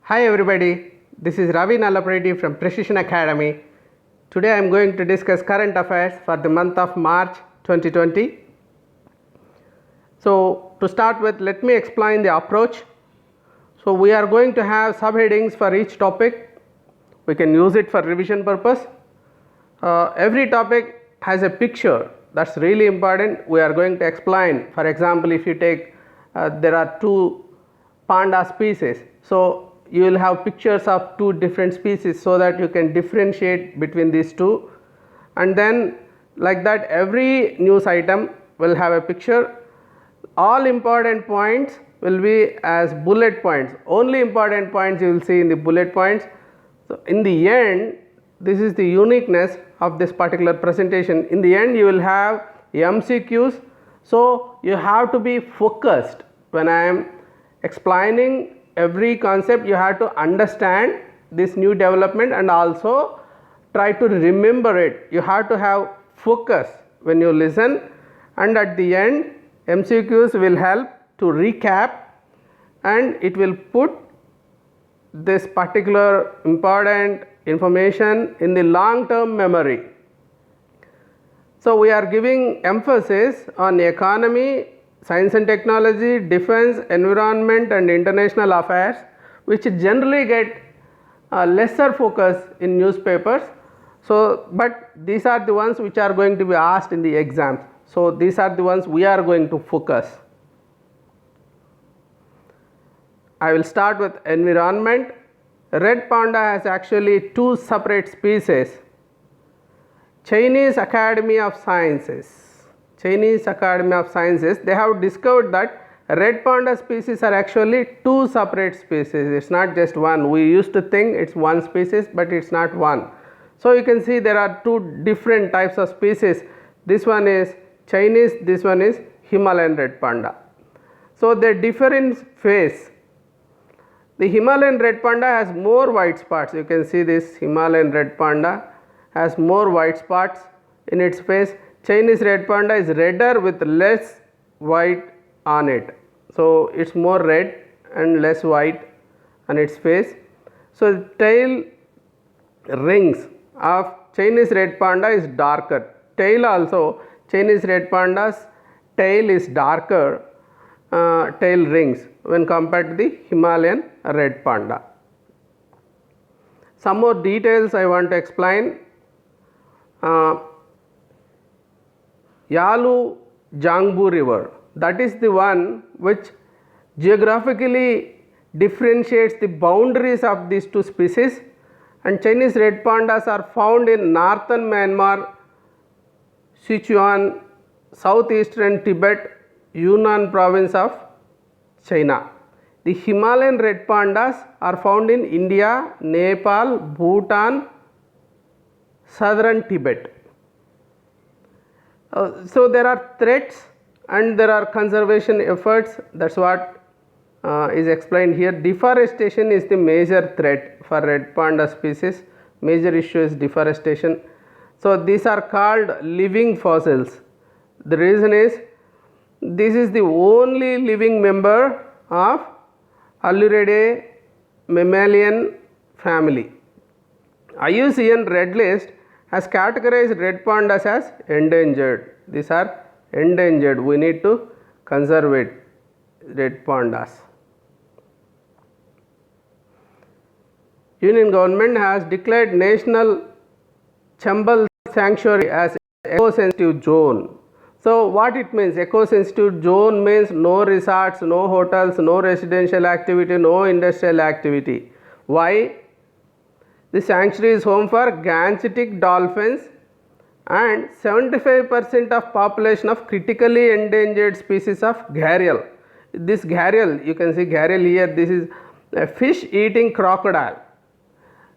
Hi everybody, this is Ravi Nalapreti from Precision Academy. Today I am going to discuss current affairs for the month of March 2020. So to start with, let me explain the approach. So we are going to have subheadings for each topic. We can use it for revision purpose. Every topic has a picture, that's really important. We are going to explain. For example, if you take there are two panda species, so you will have pictures of two different species so that you can differentiate between these two, and then like that every news item will have a picture. All important points will be as bullet points, only important points you will see in the bullet points. So in the end, this is the uniqueness of this particular presentation. In the end you will have MCQs, so you have to be focused. When I am explaining every concept, you have to understand this new development and also try to remember it. You have to have focus when you listen, and at the end MCQs will help to recap and it will put this particular important information in the long term memory. So we are giving emphasis on economy, science and technology, defense, environment and international affairs, which generally get lesser focus in newspapers. So but these are the ones which are going to be asked in the exams. So these are the ones we are going to focus. I will start with environment. Red panda has actually two separate species. Chinese Academy of Sciences, they have discovered that red panda species are actually two separate species. It's not just one. We used to think it's one species, but it's not one. So you can see there are two different types of species. This one is Chinese, this one is Himalayan red panda. So they differ in face. The Himalayan red panda has more white spots. You can see this Himalayan red panda has more white spots in its face. Chinese red panda is redder with less white on it. So it's more red and less white on its face. So tail rings of Chinese red panda is darker. Tail also, Chinese red panda's tail is darker, tail rings when compared to the Himalayan red panda. Some more details I want to explain. Yalu Jangbu river, that is the one which geographically differentiates the boundaries of these two species, and Chinese red pandas are found in northern Myanmar, Sichuan, southeastern Tibet, Yunnan province of China. The Himalayan red pandas are found in India, Nepal, Bhutan, southern Tibet. So there are threats and there are conservation efforts. That's what is explained here. Deforestation is the major threat for red panda species. Major issue is deforestation. So these are called living fossils. The reason is this is the only living member of Aluridae mammalian family. IUCN Red List has categorized red pandas as endangered. These are endangered. We need to conserve it, red pandas. Union government has declared National Chambal Sanctuary as eco-sensitive zone. So what it means? Eco-sensitive zone means no resorts, no hotels, no residential activity, no industrial activity. Why? The sanctuary is home for gangetic dolphins and 75% of population of critically endangered species of gharial. This gharial, you can see gharial here, this is a fish eating crocodile.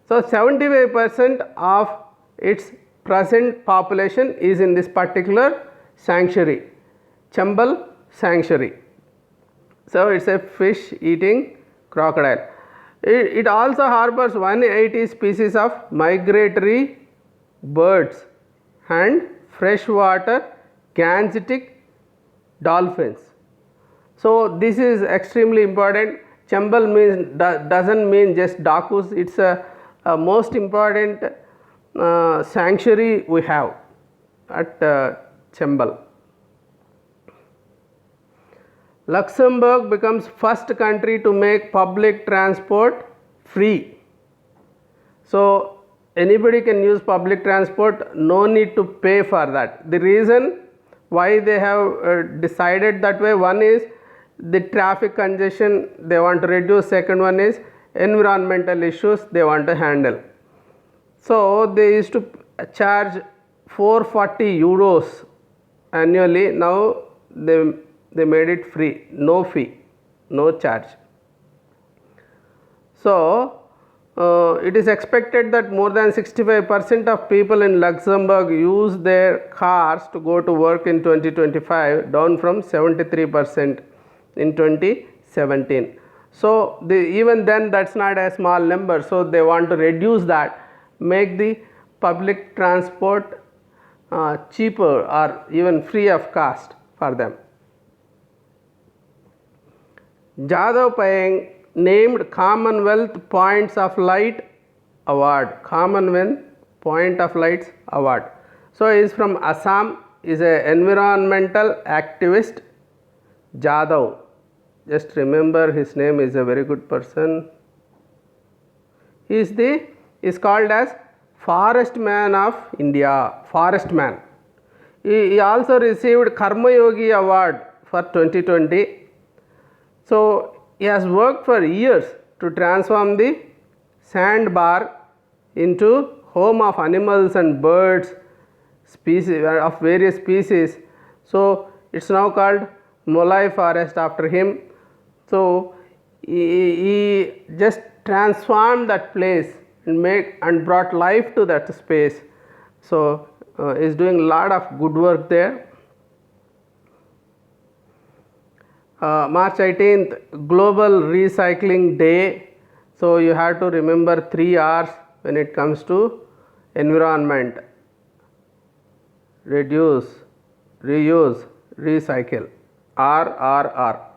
So 75% of its present population is in this particular sanctuary, Chambal sanctuary. So it's a fish eating crocodile. It also harbors 180 species of migratory birds and freshwater gangetic dolphins. So this is extremely important. Chambal means doesn't mean just Dakus. It's a most important sanctuary we have at Chambal. Luxembourg becomes first country to make public transport free. So anybody can use public transport, no need to pay for that. The reason why they have decided that way, one is the traffic congestion they want to reduce, second one is environmental issues they want to handle. So they used to charge 440 euros annually. Now they made it free, no fee, no charge. So it is expected that more than 65% of people in Luxembourg use their cars to go to work in 2025, down from 73% in 2017. So even then that's not a small number, so they want to reduce that, make the public transport cheaper or even free of cost for them. Jadhav Payeng named Commonwealth Points of Light Award, Commonwealth Point of Lights Award. So he is from Assam, is a environmental activist. Jadhav, just remember his name, is a very good person. He is called as Forest Man of India, Forest Man. He also received Karma Yogi Award for 2020. So he has worked for years to transform the sandbar into home of animals and birds, species of various species. So it's now called Molai Forest after him. So he just transformed that place and brought life to that space. So is doing a lot of good work there. March 18th, Global Recycling Day. So you have to remember 3 R's when it comes to environment: reduce, reuse, recycle. R.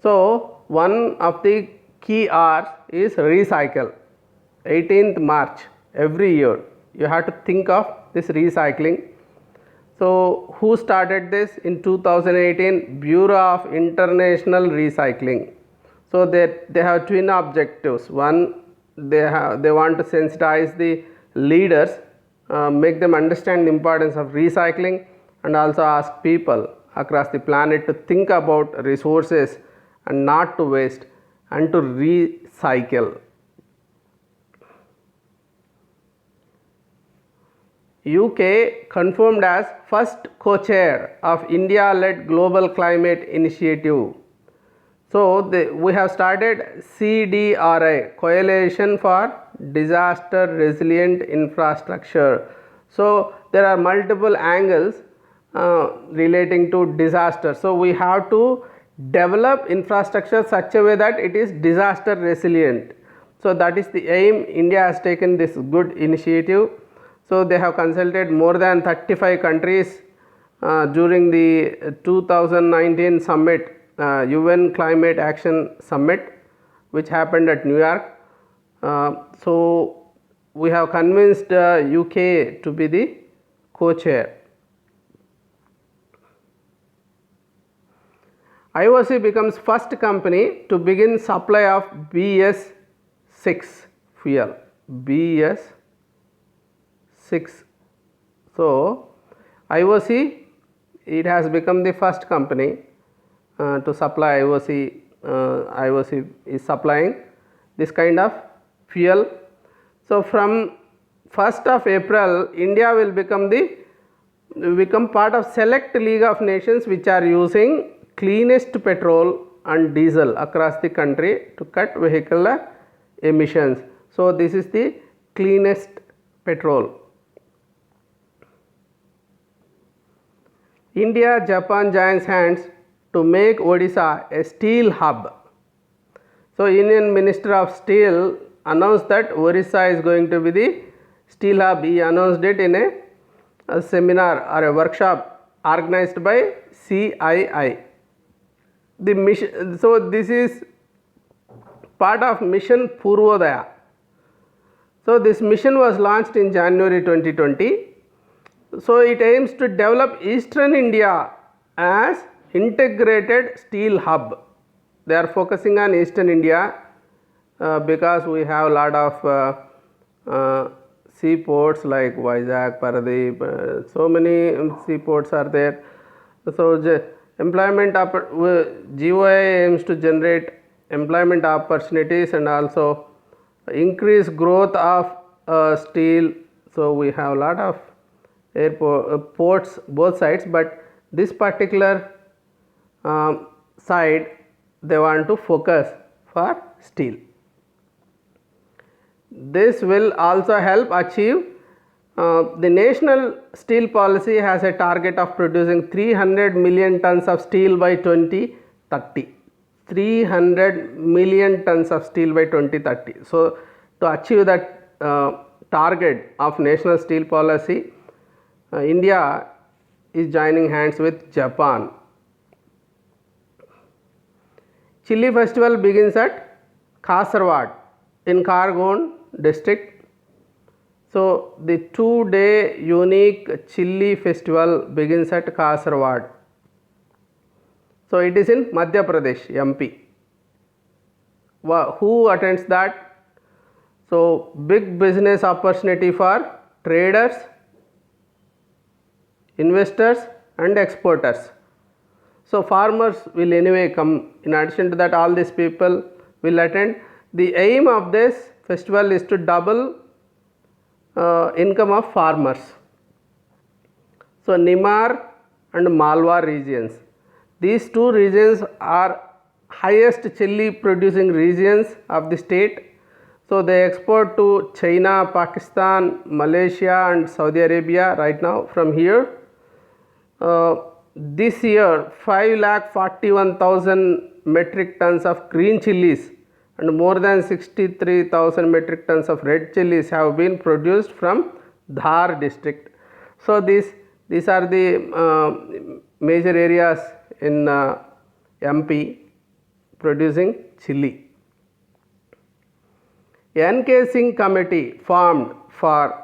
So one of the key R's is recycle. 18th March every year you have to think of this recycling. So who started this? In 2018, Bureau of International Recycling. So they have twin objectives. One, they want to sensitize the leaders, make them understand the importance of recycling, and also ask people across the planet to think about resources and not to waste and to recycle. UK confirmed as first co-chair of India-led Global Climate Initiative. So we have started CDRI, Coalition for Disaster Resilient Infrastructure. So there are multiple angles relating to disaster. So we have to develop infrastructure such a way that it is disaster resilient. So that is the aim. India has taken this good initiative. So they have consulted more than 35 countries during the 2019 summit, UN Climate Action Summit, which happened at New York. So we have convinced UK to be the co-chair. IOC becomes first company to begin supply of BS6 fuel. BS6. So IOC, it has become the first company to supply. IOC is supplying this kind of fuel. So from 1st of April, India will become part of select League of Nations which are using cleanest petrol and diesel across the country to cut vehicular emissions. So this is the cleanest petrol. India, Japan joins hands to make Odisha a steel hub. So Union Minister of Steel announced that Odisha is going to be the steel hub. He announced it in a seminar or a workshop organized by CII. The mission, so this is part of mission Purvodaya. So this mission was launched in January 2020. So it aims to develop Eastern India as integrated steel hub. They are focusing on Eastern India because we have a lot of seaports like Vizag, Paradeep, so many seaports are there. So GOI aims to generate employment opportunities and also increase growth of steel. So we have a lot of ports both sides, but this particular side they want to focus for steel. This will also help achieve the national steel policy has a target of producing 300 million tons of steel by 2030. 300 million tons of steel by 2030. So to achieve that target of national steel policy, India is joining hands with Japan. Chilli festival begins at Kasaragod in Khargone district. So the 2-day unique chilli festival begins at Kasaragod. So it is in Madhya Pradesh, MP. Who attends that? So big business opportunity for traders, investors and exporters. So farmers will anyway come. In addition to that, all these people will attend. The aim of this festival is to double income of farmers. So Nimar and Malwa regions. These two regions are highest chilli producing regions of the state. So they export to China, Pakistan, Malaysia and Saudi Arabia right now from here. This year 5,41,000 metric tons of green chilies and more than 63,000 metric tons of red chilies have been produced from Dhar district. So these are the major areas in MP producing chili. N.K. Singh committee formed for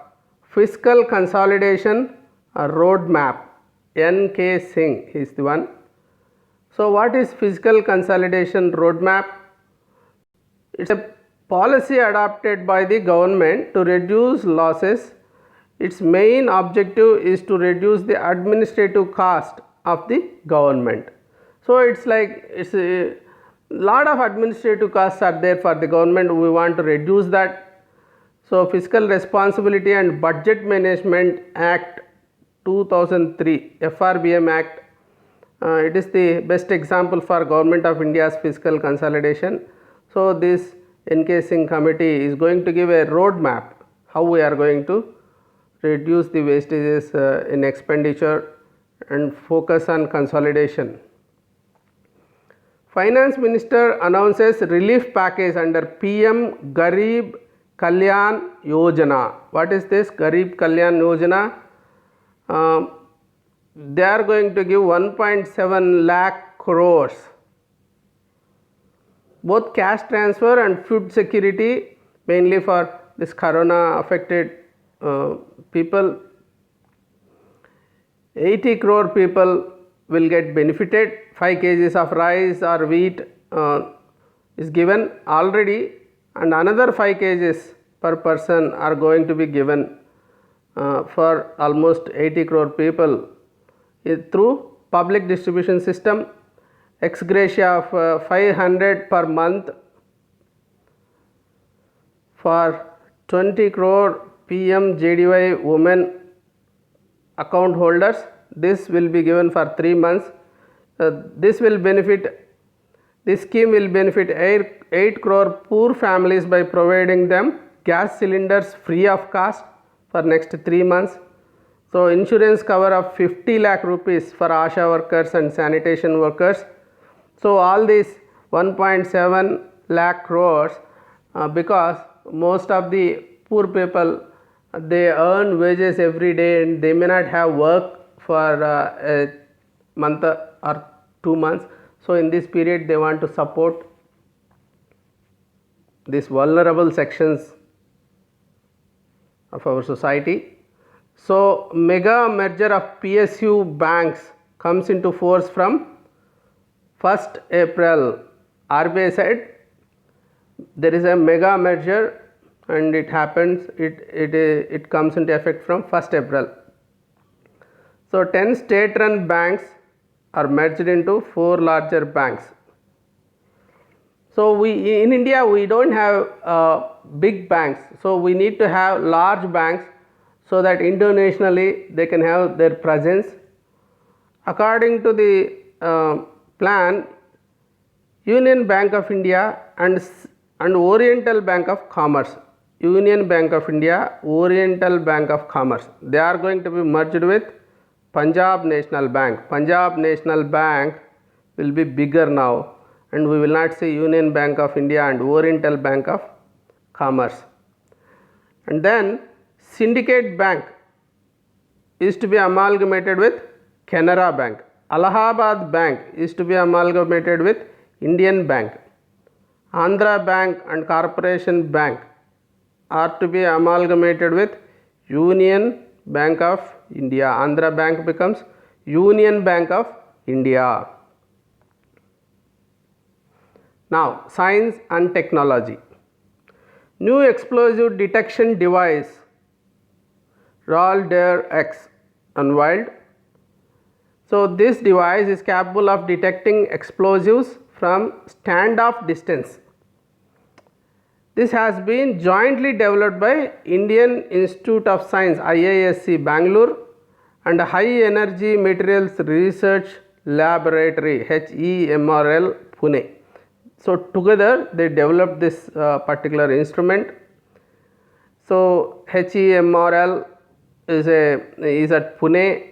fiscal consolidation roadmap. N.K. Singh is the one. So what is fiscal consolidation roadmap? It's a policy adopted by the government to reduce losses. Its main objective is to reduce the administrative cost of the government. So it's a lot of administrative costs are there for the government. We want to reduce that. So Fiscal Responsibility and Budget Management Act 2003, FRBM Act, it is the best example for Government of India's fiscal consolidation. So this N.K. Singh committee is going to give a roadmap how we are going to reduce the wastages in expenditure and focus on consolidation. Finance Minister announces relief package under PM Garib Kalyan Yojana. What is this Garib Kalyan Yojana? They are going to give 1.7 lakh crores, both cash transfer and food security, mainly for this corona affected people. 80 crore people will get benefited. 5 kgs of rice or wheat is given already, and another 5 kgs per person are going to be given for almost 80 crore people through public distribution system. Ex gratia of 500 per month for 20 crore PMJDY women account holders. This will be given for 3 months. This scheme will benefit 8 crore poor families by providing them gas cylinders free of cost for next 3 months. So insurance cover of 50 lakh rupees for ASHA workers and sanitation workers. So all these 1.7 lakh crores because most of the poor people, they earn wages every day and they may not have work for a month or 2 months. So in this period they want to support. these vulnerable sections of our society. So, mega merger of PSU banks comes into force from 1st April. RBI said there is a mega merger and it happens, it comes into effect from 1st April. So, 10 state run banks are merged into 4 larger banks. So, in India we do not have big banks, so we need to have large banks so that internationally they can have their presence. According to the plan, Union Bank of India and Oriental Bank of Commerce, Union Bank of India, Oriental Bank of Commerce, they are going to be merged with Punjab National Bank. Punjab National Bank will be bigger now and we will not see Union Bank of India and Oriental Bank of Commerce. And then Syndicate Bank is to be amalgamated with Canara Bank. Allahabad Bank is to be amalgamated with Indian Bank. Andhra Bank and Corporation Bank are to be amalgamated with Union Bank of India. Andhra Bank becomes Union Bank of India. Now, science and technology. New explosive detection device RAL-DARE-X unveiled. So, this device is capable of detecting explosives from standoff distance. This has been jointly developed by Indian Institute of Science IISc Bangalore and High Energy Materials Research Laboratory HEMRL Pune. So, together they developed this particular instrument. So, HEMRL is at Pune,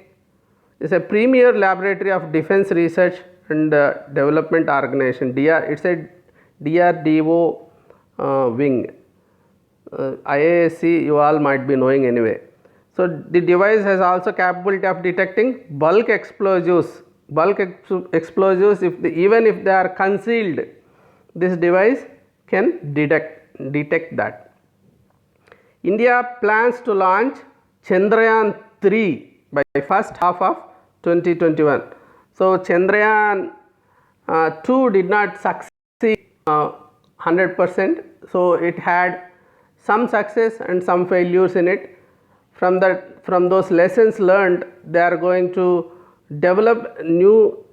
is a premier laboratory of defense research and development organization. It's a DRDO wing. IISc you all might be knowing anyway. So, the device has also capability of detecting bulk explosives. Explosives even if they are concealed, this device can detect that. India plans to launch Chandrayaan 3 by first half of 2021. So, Chandrayaan 2 did not succeed 100%. So, it had some success and some failures in it. From those lessons learned, they are going to develop new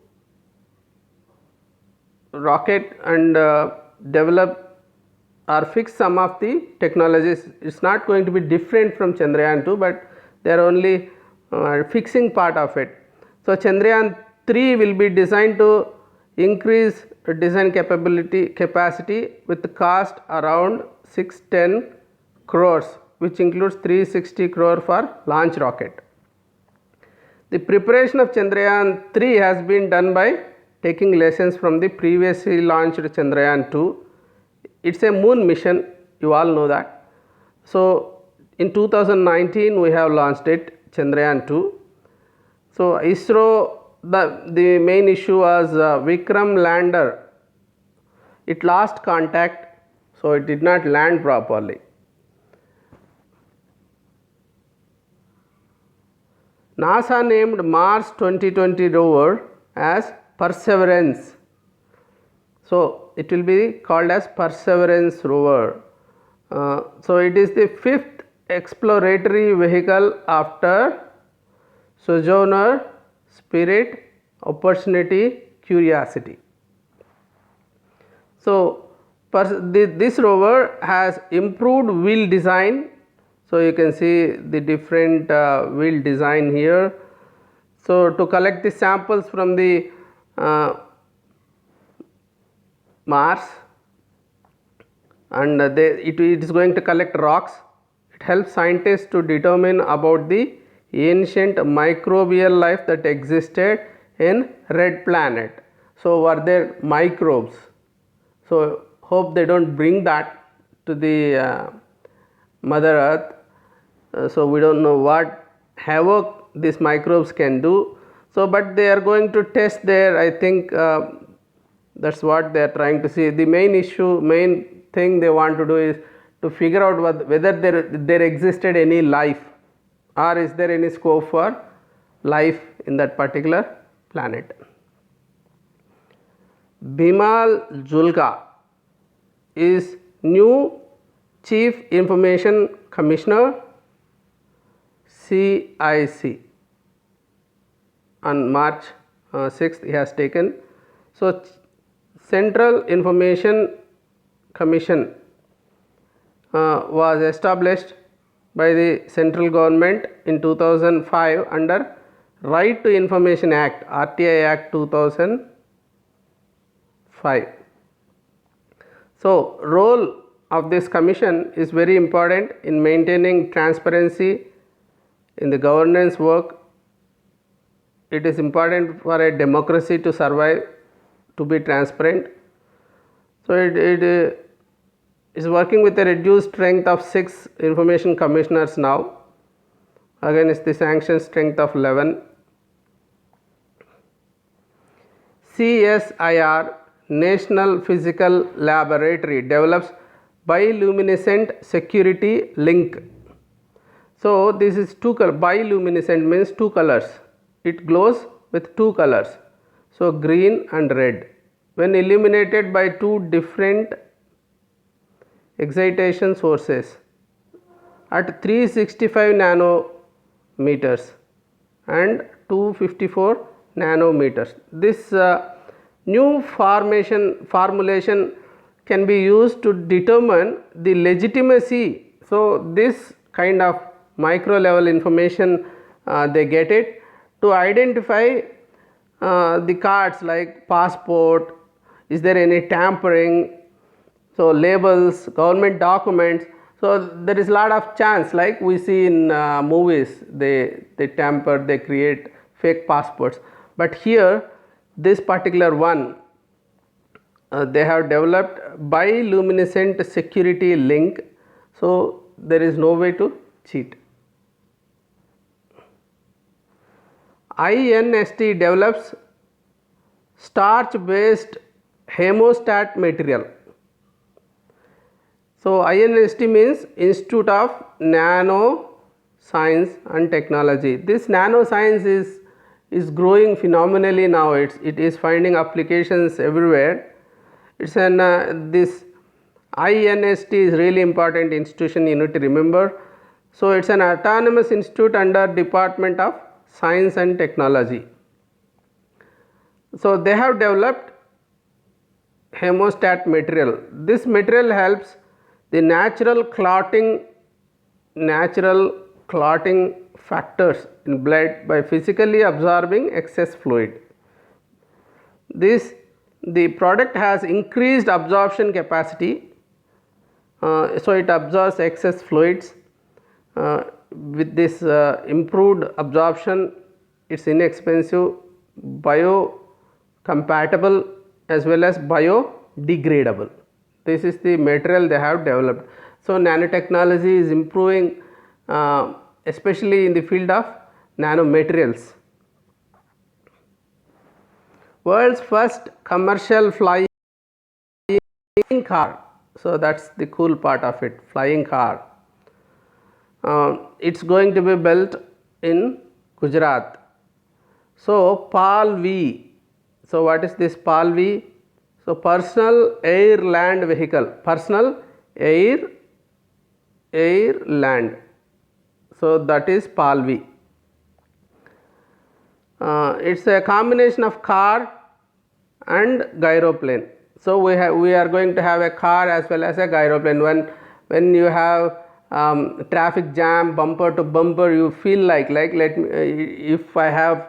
rocket and develop or fix some of the technologies. It is not going to be different from Chandrayaan 2, but they are only fixing part of it. So, Chandrayaan 3 will be designed to increase design capacity with the cost around 610 crores, which includes 360 crore for launch rocket. The preparation of Chandrayaan 3 has been done by taking lessons from the previously launched Chandrayaan 2. It is a moon mission, you all know that. So, in 2019 we have launched it, Chandrayaan 2. So, ISRO, the main issue was Vikram lander, it lost contact, so it did not land properly. NASA named Mars 2020 rover as Perseverance. So, it will be called as Perseverance rover. So, it is the 5th exploratory vehicle after Sojourner, Spirit, Opportunity, Curiosity. So, this rover has improved wheel design. So, you can see the different wheel design here. So, to collect the samples from the Mars, and it is going to collect rocks. It helps scientists to determine about the ancient microbial life that existed in red planet. So, were there microbes? So, hope they do not bring that to the Mother Earth. So, we do not know what havoc these microbes can do. So, but they are going to test there, I think that is what they are trying to see. The main thing they want to do is to figure out whether there existed any life, or is there any scope for life in that particular planet. Bimal Julka is new Chief Information Commissioner, CIC. On March 6th he has taken. So Central Information Commission was established by the central government in 2005 under Right to Information Act, RTI Act 2005. So role of this commission is very important in maintaining transparency in the governance work. It is important for a democracy to survive, to be transparent. So it is working with a reduced strength of 6 information commissioners now, against the sanctioned strength of 11. CSIR, National Physical Laboratory, develops bioluminescent security link. So this is bioluminescent means 2 colors. It glows with 2 colors, so green and red. When illuminated by 2 different excitation sources at 365 nanometers and 254 nanometers. This new formulation can be used to determine the legitimacy. So this kind of micro level information they get it to identify the cards like passport, is there any tampering, so labels, government documents. So there is a lot of chance, like we see in movies, they tamper, they create fake passports. But here this particular one, they have developed bioluminescent security link, so there is no way to cheat. INST develops starch based hemostat material. So INST means Institute of Nano Science and Technology. This nanoscience is growing phenomenally now. It is finding applications everywhere. It's this INST is really important institution, you need to remember. So it's an autonomous institute under Department of Science and Technology. So they have developed hemostat material. This material helps the natural clotting factors in blood by physically absorbing excess fluid. The product has increased absorption capacity, so it absorbs excess fluids. With this improved absorption, it is inexpensive, biocompatible as well as biodegradable. This is the material they have developed. So nanotechnology is improving, especially in the field of nanomaterials. World's first commercial flying car. So that's the cool part of it, flying car. It's going to be built in Gujarat. So PAL-V. So what is this PAL-V? So personal air land vehicle. Personal air land. So that is PAL-V. It's a combination of car and gyroplane. So we are going to have a car as well as a gyroplane. When you have traffic jam, bumper to bumper, you feel like if I have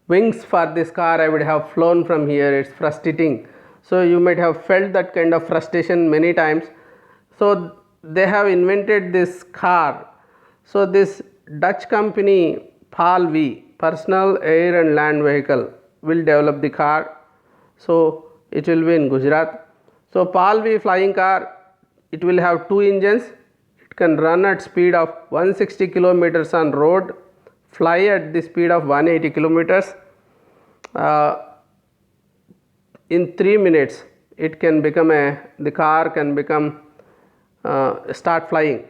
wings for this car, I would have flown from here. It's frustrating. So you might have felt that kind of frustration many times. So they have invented this car. So this Dutch company PAL-V, personal air and land vehicle, will develop the car. So it will be in Gujarat. So PAL-V flying car, it will have 2 engines. It can run at speed of 160 kilometers on road, fly at the speed of 180 kilometers. In 3 minutes it can become the car can become start flying.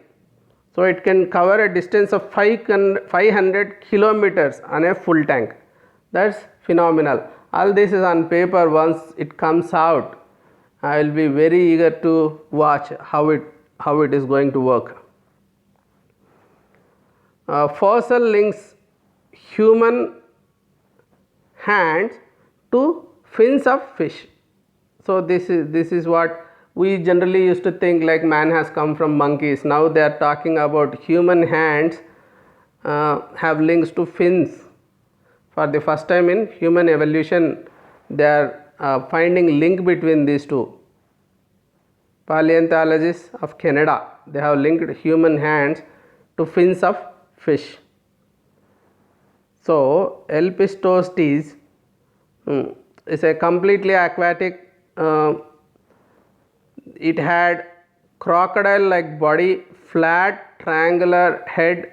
So it can cover a distance of 500 kilometers on a full tank. That's phenomenal. All this is on paper. Once it comes out, I will be very eager to watch how it is going to work. Fossil links human hands to fins of fish. So this is what we generally used to think, like man has come from monkeys. Now they are talking about human hands have links to fins. For the first time in human evolution, they are finding link between these two. Paleontologists of Canada, they have linked human hands to fins of fish. So Elpistostes is a completely aquatic. It had crocodile like body, flat triangular head,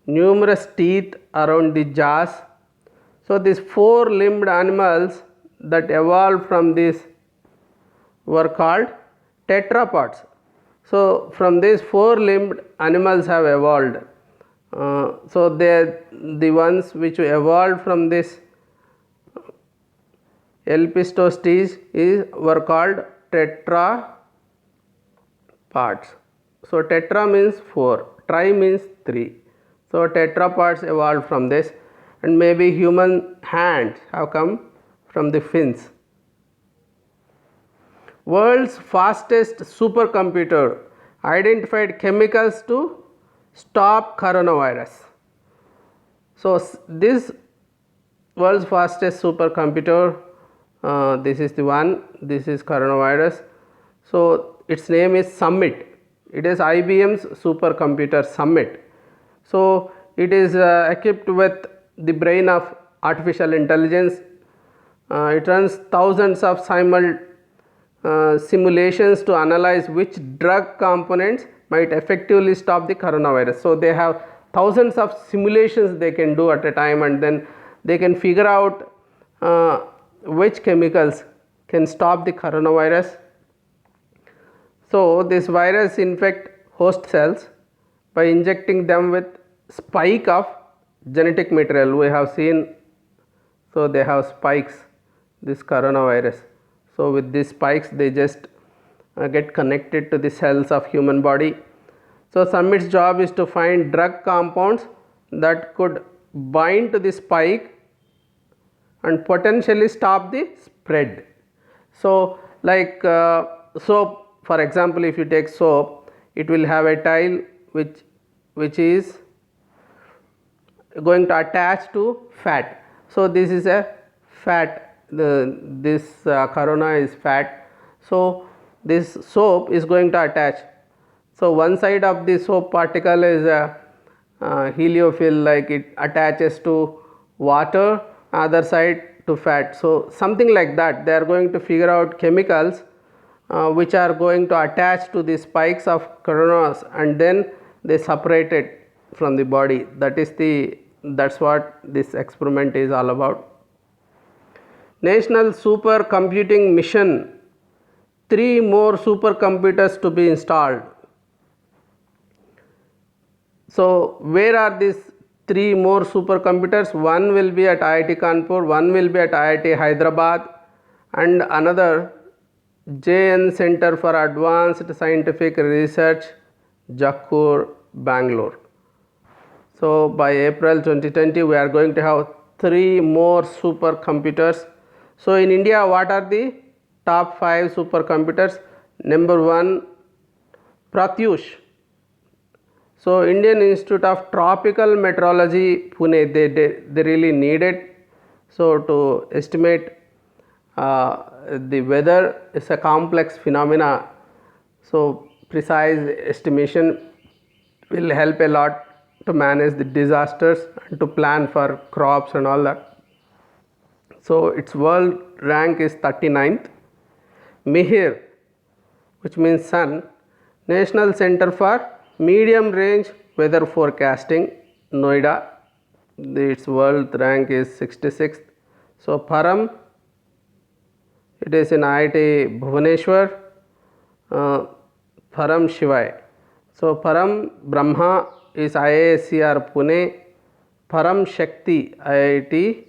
numerous teeth around the jaws. So these four limbed animals that evolved from this were called tetrapods. So from these four limbed animals have evolved. So the ones which evolved from this Elpistostes were called tetrapods. So tetra means 4, tri means 3. So tetrapods evolved from this, and maybe human hands have come from the fins. World's fastest supercomputer identified chemicals to stop coronavirus. So this world's fastest supercomputer, this is the one, this is coronavirus. So its name is Summit. It is IBM's supercomputer Summit. So it is equipped with the brain of artificial intelligence. It runs thousands of simulations to analyze which drug components might effectively stop the coronavirus. So they have thousands of simulations they can do at a time, and then they can figure out which chemicals can stop the coronavirus. So this virus infect host cells by injecting them with spike of genetic material. We have seen, so they have spikes, this coronavirus. So with these spikes they just get connected to the cells of human body. So Summit's job is to find drug compounds that could bind to the spike and potentially stop the spread. So like soap, for example, if you take soap, it will have a tile which is going to attach to fat. So this is a fat, this corona is fat. So this soap is going to attach. So one side of the soap particle is a heliophil, like it attaches to water, other side to fat. So something like that, they are going to figure out chemicals which are going to attach to the spikes of coronas, and then they separate it from the body. That's what this experiment is all about. National Supercomputing Mission, 3 more supercomputers to be installed. So where are these 3 more supercomputers? One will be at IIT Kanpur, one will be at IIT Hyderabad, and another JN Center for Advanced Scientific Research, Jakkur, Bangalore. So by April 2020 we are going to have 3 more supercomputers. So in India, what are the top 5 supercomputers? Number 1, Pratyush. So Indian Institute of Tropical Meteorology, Pune, they really need it. So to estimate the weather is a complex phenomena. So precise estimation will help a lot to manage the disasters and to plan for crops and all that. So its world rank is 39th. Mihir, which means sun, National Center for Medium Range Weather Forecasting, Noida, its world rank is 66th. So Param, it is in IIT Bhubaneswar, Param Shivai. So Param Brahma is IIScr Pune, Param Shakti IIT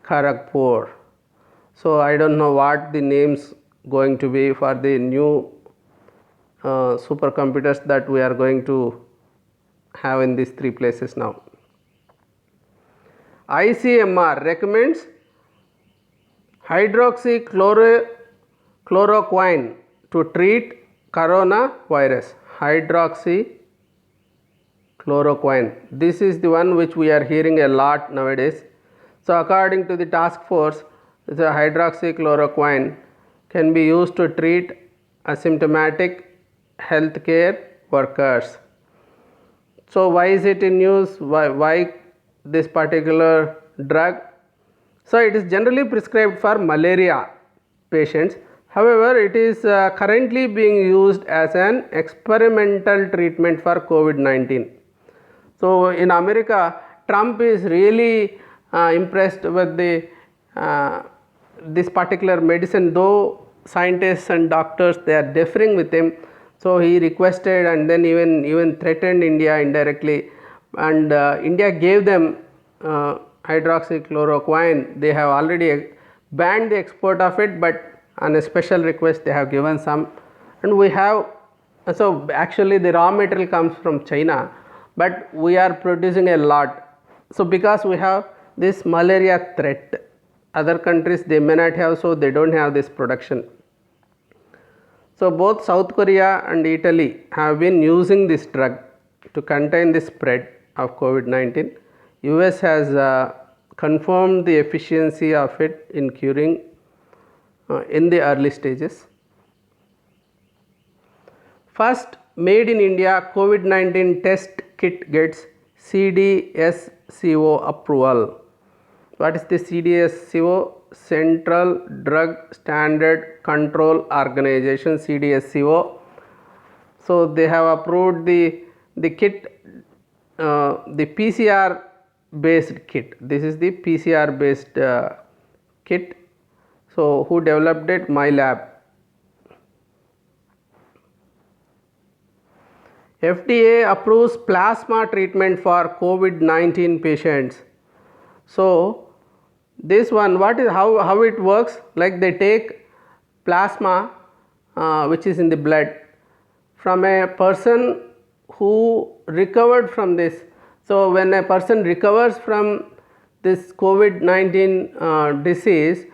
Kharagpur. So I don't know what the names going to be for the new supercomputers that we are going to have in these three places now. ICMR recommends hydroxychloroquine to treat coronavirus. Hydroxychloroquine. This is the one which we are hearing a lot nowadays. So according to the task force, the hydroxychloroquine can be used to treat asymptomatic healthcare workers. So why is it in use? Why this particular drug? So it is generally prescribed for malaria patients. However, it is currently being used as an experimental treatment for COVID-19. So in America, Trump is really impressed with this particular medicine, though scientists and doctors, they are differing with him. So he requested and then even threatened India indirectly, and India gave them hydroxychloroquine. They have already banned the export of it, but on a special request they have given some, and we have, so actually the raw material comes from China, but we are producing a lot. So because we have this malaria threat, other countries they may not have, so they don't have this production. So both South Korea and Italy have been using this drug to contain the spread of COVID-19. US has confirmed the efficiency of it in curing in the early stages. First made in India COVID-19 test kit gets CDSCO approval. What is the CDSCO? Central Drug Standard Control Organization, CDSCO. So they have approved the kit, the PCR based kit. This is the PCR based kit. So who developed it? My lab. FDA approves plasma treatment for COVID-19 patients. So this one, what is how it works? Like they take plasma which is in the blood from a person who recovered from this. So when a person recovers from this COVID-19 disease,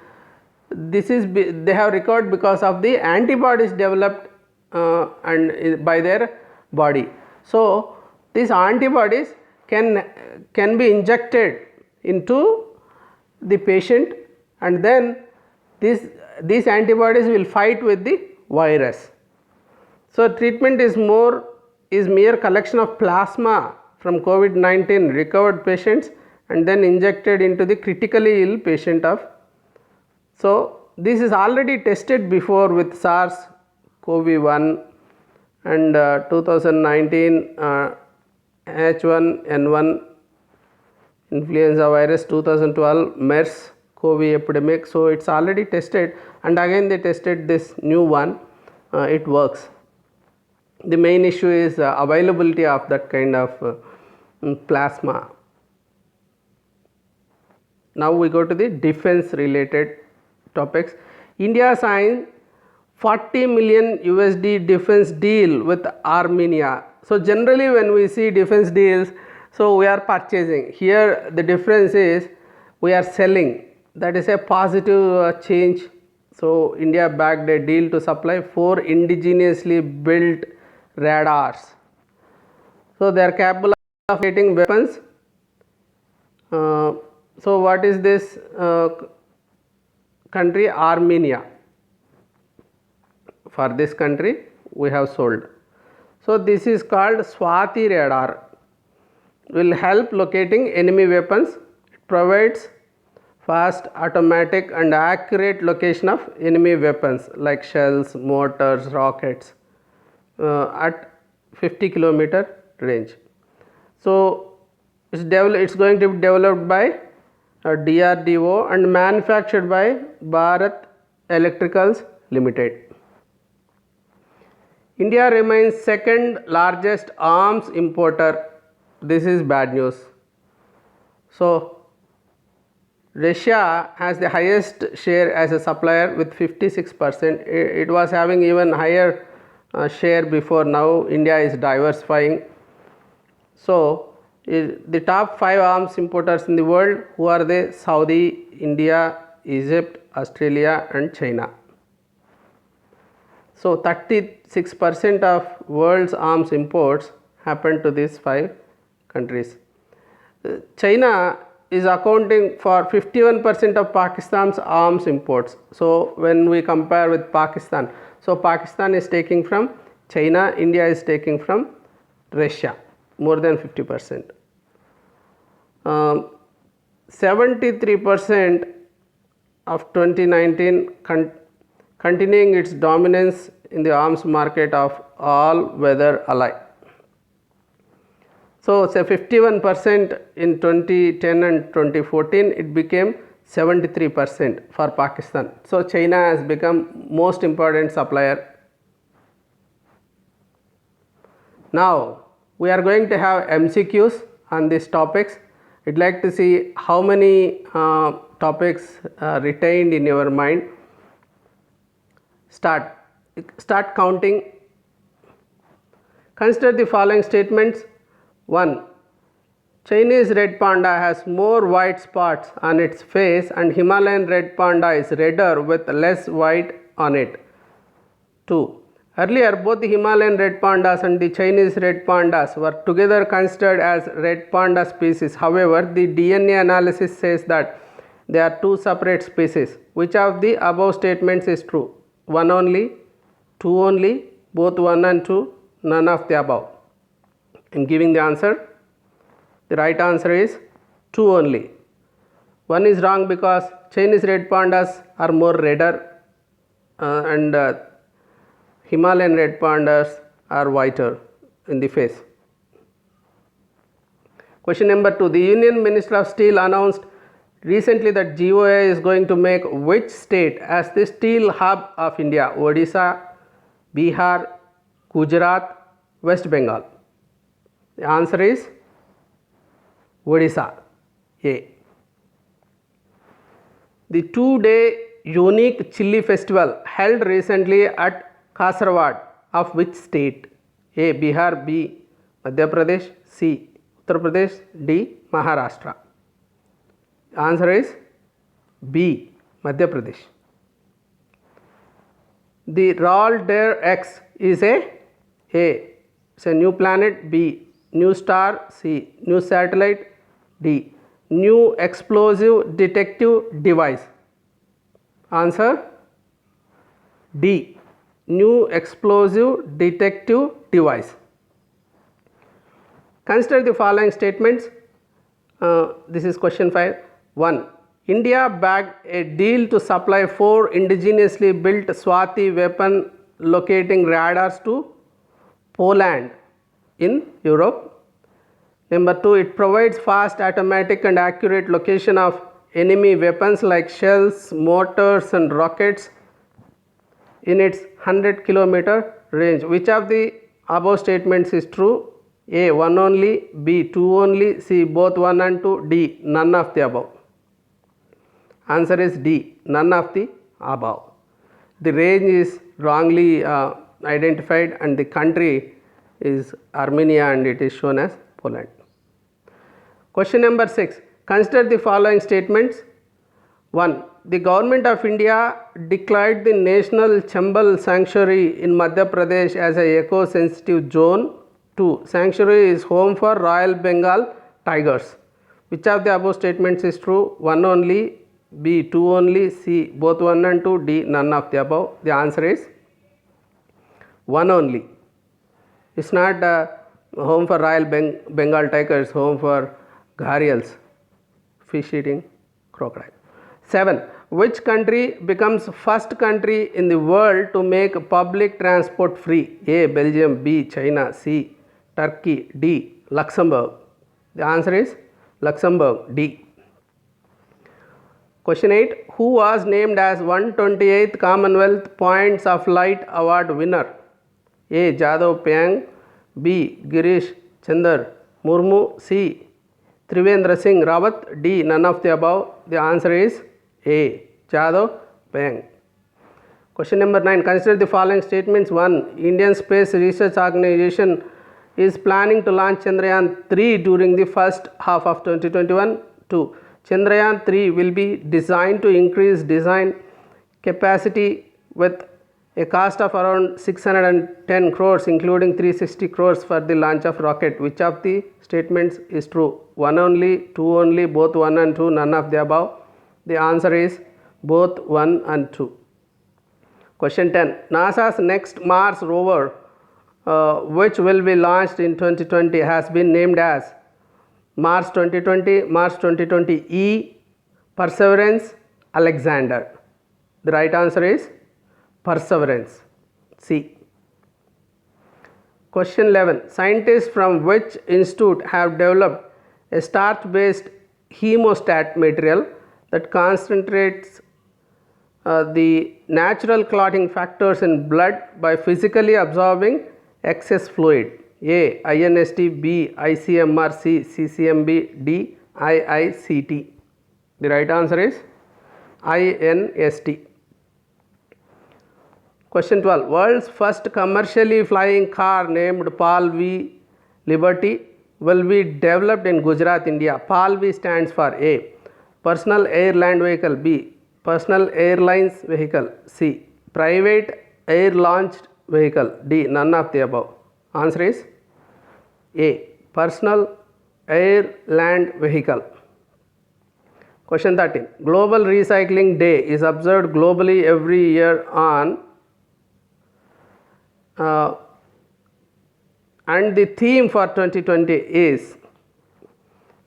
this is they have recovered because of the antibodies developed and by their body. So these antibodies can be injected into the patient, and then these antibodies will fight with the virus. So treatment is mere collection of plasma from COVID-19 recovered patients and then injected into the critically ill patient of. So this is already tested before with SARS-CoV-1 and 2019 H1N1 influenza virus, 2012 MERS COVID epidemic. So it's already tested, and again they tested this new one. It works. The main issue is availability of that kind of plasma. Now we go to the defense related topics. India signed 40 million USD defense deal with Armenia. So generally when we see defense deals, so we are purchasing. Here the difference is we are selling. That is a positive change. So India backed a deal to supply 4 indigenously built radars. So they are capable of hitting weapons. So what is this country? Armenia. For this country we have sold. So this is called Swati radar. Will help locating enemy weapons. It provides fast, automatic and accurate location of enemy weapons like shells, mortars, rockets at 50 kilometer range. So it's going to be developed by DRDO and manufactured by Bharat Electricals Limited. India remains second largest arms importer. This is bad news. So, Russia has the highest share as a supplier with 56%. It was having even higher share before. Now India is diversifying. So, the top 5 arms importers in the world, who are they? Saudi, India, Egypt, Australia and China. So, 36% of world's arms imports happen to these 5 countries. China is accounting for 51% of Pakistan's arms imports. So, when we compare with Pakistan, so Pakistan is taking from China, India is taking from Russia, more than 50%. 73% of 2019 continuing its dominance in the arms market of all weather alike. So, say 51% in 2010 and 2014, it became 73% for Pakistan. So, China has become most important supplier. Now, we are going to have MCQs on these topics. I'd like to see how many topics retained in your mind. Start counting. Consider the following statements. 1. Chinese red panda has more white spots on its face and Himalayan red panda is redder with less white on it. 2. Earlier, both the Himalayan red pandas and the Chinese red pandas were together considered as red panda species. However, the DNA analysis says that they are 2 separate species. Which of the above statements is true? 1 only, 2 only, both 1 and 2, none of the above. In giving the answer, the right answer is 2 only. 1 is wrong because Chinese red pandas are more redder and Himalayan red pandas are whiter in the face. Question number 2. The Union Minister of Steel announced recently that GOA is going to make which state as the steel hub of India? Odisha, Bihar, Gujarat, West Bengal. The answer is Odisha. A. The 2-day unique chilli festival held recently at Kasaragod of which state? A. Bihar, B. Madhya Pradesh, C. Uttar Pradesh, D. Maharashtra. The answer is B. Madhya Pradesh. The Roald Dahl X is a new planet, B. New star, C. New satellite, D. New explosive detective device. Answer D. New explosive detective device. Consider the following statements. This is question 5. 1. India bagged a deal to supply 4 indigenously built Swati weapon locating radars to Poland in Europe. Number 2, it provides fast, automatic and accurate location of enemy weapons like shells, mortars and rockets in its 100-kilometer range. Which of the above statements is true? A. 1 only, B. 2 only, C. both 1 and 2, D. none of the above. Answer is D. None of the above. The range is wrongly identified and the country is Armenia and it is shown as Poland. Question number 6. Consider the following statements. 1. The government of India declared the National Chambal Sanctuary in Madhya Pradesh as a eco-sensitive zone. 2. Sanctuary is home for Royal Bengal tigers. Which of the above statements is true? 1 only, B. 2 only, C. both 1 and 2, D. none of the above. The answer is 1 only. It's not home for Royal Bengal tigers, home for gharials, fish eating crocodile. 7. Which country becomes first country in the world to make public transport free? A. Belgium, B. China, C. Turkey, D. Luxembourg. The answer is Luxembourg, D. Question 8. Who was named as 128th Commonwealth Points of Light Award winner? A. Jadhav Payang, B. Girish Chandar Murmu, C. Trivendra Singh Rawat, D. None of the above. The answer is A. Jadhav Payang. Question number 9. Consider the following statements. 1. Indian Space Research Organization is planning to launch Chandrayaan 3 during the first half of 2021. 2. Chandrayaan 3 will be designed to increase design capacity with a cost of around 610 crores including 360 crores for the launch of rocket. Which of the statements is true? 1 only, 2 only, both 1 and 2, none of the above. The answer is both 1 and 2. Question 10. NASA's next Mars rover, which will be launched in 2020, has been named as Mars 2020, Mars 2020E, Perseverance, Alexander. The right answer is Perseverance, C. Question 11. Scientists from which institute have developed a starch-based hemostat material that concentrates the natural clotting factors in blood by physically absorbing excess fluid? A. INST, B. ICMR, C. CCMB, D. IICT. The right answer is INST. Question 12. World's first commercially flying car named PAL V Liberty will be developed in Gujarat, India. PAL V stands for A. Personal Air Land Vehicle, B. Personal Airlines Vehicle, C. Private Air Launched Vehicle, D. None of the above. Answer is A. Personal Air Land Vehicle. Question 13. Global Recycling Day is observed globally every year on and the theme for 2020 is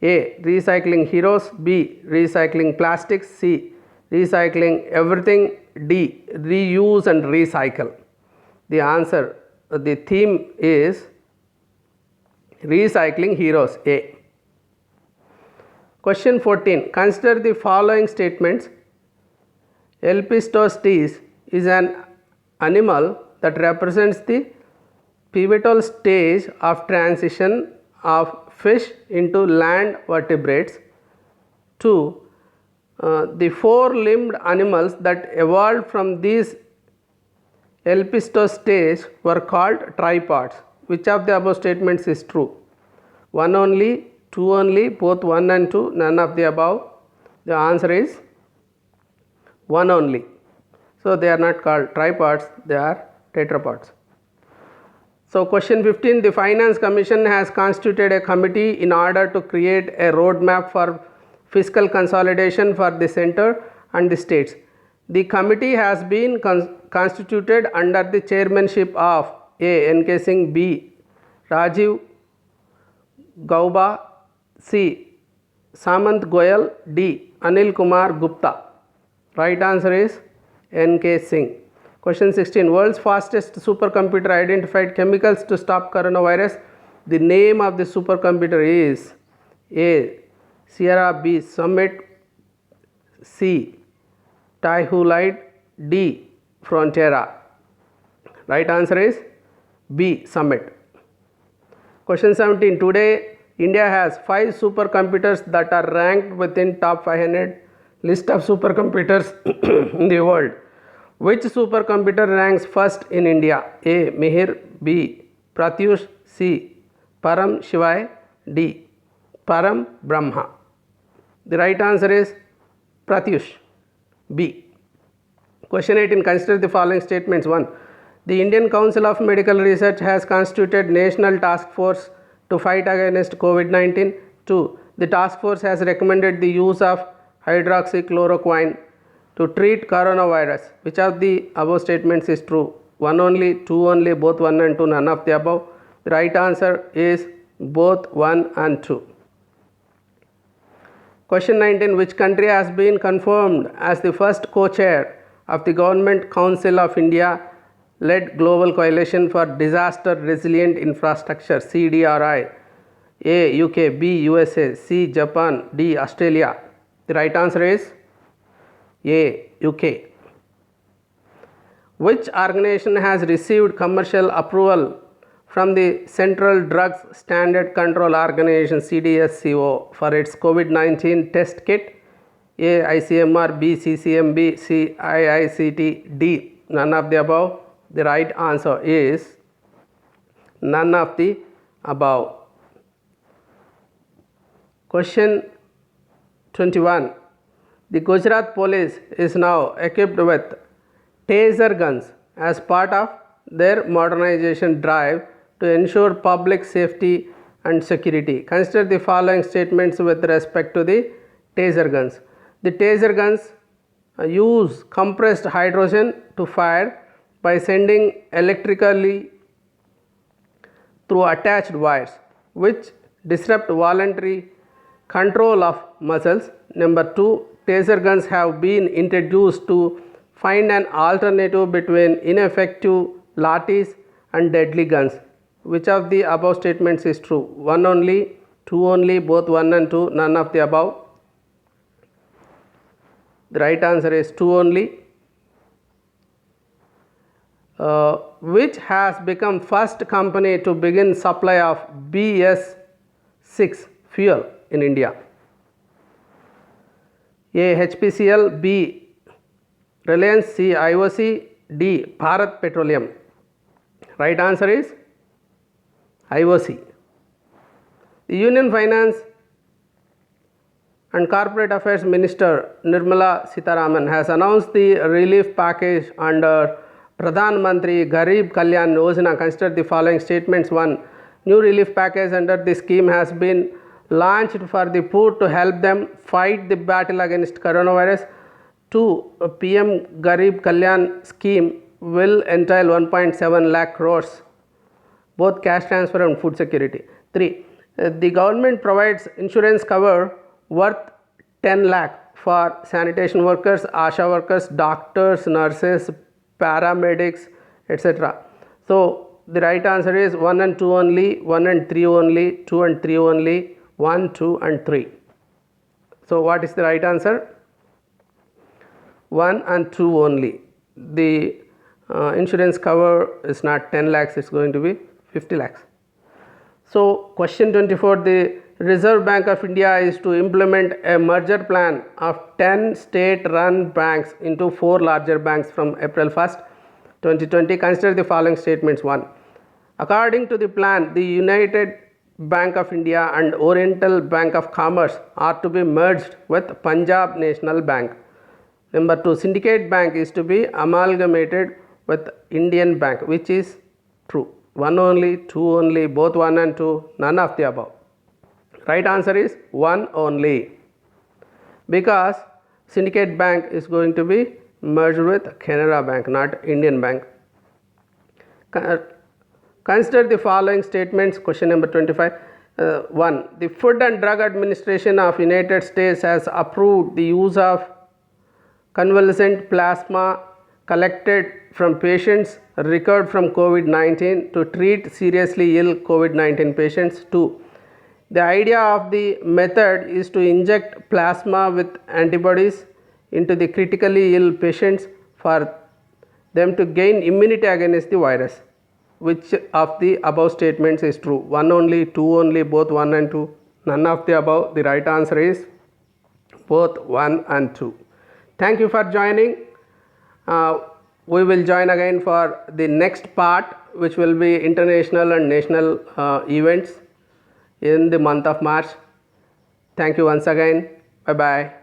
A. Recycling Heroes, B. Recycling Plastics, C. Recycling Everything, D. Reuse and Recycle. The answer, the theme is Recycling Heroes, A. Question 14. Consider the following statements. Elpistostes is an animal that represents the pivotal stage of transition of fish into land vertebrates. 2. The four-limbed animals that evolved from these Elpistostes were called tripods. Which of the above statements is true? 1 only, 2 only, both 1 and 2, none of the above. The answer is 1 only. So they are not called tripods, they are tetrapods. So question 15. The Finance Commission has constituted a committee in order to create a roadmap for fiscal consolidation for the center and the states. The committee has been constituted under the chairmanship of A. N.K. Singh, B. Rajiv Gauba, C. Samant Goyal, D. Anil Kumar Gupta. Right answer is N.K. Singh. Question 16. World's fastest supercomputer identified chemicals to stop coronavirus. The name of the supercomputer is A. Sierra, B. Summit, C. Typhulide, D. Frontera. Right answer is B. Summit. Question 17. Today, India has 5 supercomputers that are ranked within top 500 list of supercomputers in the world. Which supercomputer ranks first in India? A. Mihir, B. Pratyush, C. Param Shivai, D. Param Brahma. The right answer is Pratyush, B. Question 18. Consider the following statements. 1. The Indian Council of Medical Research has constituted National Task Force to fight against COVID-19. 2. The task force has recommended the use of hydroxychloroquine to treat coronavirus. Which of the above statements is true? 1 only, 2 only, both 1 and 2, none of the above. The right answer is both 1 and 2. Question 19. Which country has been confirmed as the first co-chair of the Government Council of India led Global Coalition for Disaster Resilient Infrastructure, CDRI? A. UK, B. USA, C. Japan, D. Australia. The right answer is A. UK. Which organization has received commercial approval from the Central Drugs Standard Control Organization CDSCO for its COVID-19 test kit? A. ICMR, B. CCMB, C. IICT, D. None of the above. The right answer is none of the above. Question 21. The Gujarat police is now equipped with taser guns as part of their modernization drive to ensure public safety and security. Consider the following statements with respect to the taser guns. The taser guns use compressed hydrogen to fire by sending electrically through attached wires, which disrupt voluntary control of muscles. Number 2, taser guns have been introduced to find an alternative between ineffective lathis and deadly guns. Which of the above statements is true? 1 only, 2 only, both 1 and 2, none of the above. The right answer is 2 only. Which has become first company to begin supply of BS6 fuel in India? A. HPCL, B. Reliance, C. IOC, D. Bharat Petroleum. Right answer is IOC. The Union Finance and Corporate Affairs Minister Nirmala Sitharaman has announced the relief package under Pradhan Mantri Garib Kalyan Yojana. Consider the following statements. 1. New relief package under the scheme has been launched for the poor to help them fight the battle against coronavirus. 2. PM Garib Kalyan scheme will entail 1.7 lakh crores, both cash transfer and food security. 3. The government provides insurance cover worth 10 lakh for sanitation workers, ASHA workers, doctors, nurses, paramedics, etc. So the right answer is 1 and 2 only, 1 and 3 only, 2 and 3 only, 1, 2 and 3. So what is the right answer? 1 and 2 only. The insurance cover is not 10 lakhs, it's going to be 50 lakhs. So question 24, the Reserve Bank of India is to implement a merger plan of 10 state-run banks into 4 larger banks from April 1st, 2020. Consider the following statements. 1. According to the plan, the United Bank of India and Oriental Bank of Commerce are to be merged with Punjab National Bank. Number 2, Syndicate Bank is to be amalgamated with Indian Bank, which is true. 1 only, 2 only, both 1 and 2, none of the above. Right answer is 1 only, because Syndicate Bank is going to be merged with Canara Bank, not Indian Bank. Consider the following statements. Question number 25. 1. The Food and Drug Administration of United States has approved the use of convalescent plasma collected from patients recovered from COVID-19 to treat seriously ill COVID-19 patients. 2. The idea of the method is to inject plasma with antibodies into the critically ill patients for them to gain immunity against the virus. Which of the above statements is true? 1 only, 2 only, both 1 and 2, none of the above. The right answer is both 1 and 2. Thank you for joining. We will join again for the next part, which will be international and national events in the month of March. Thank you once again. Bye bye.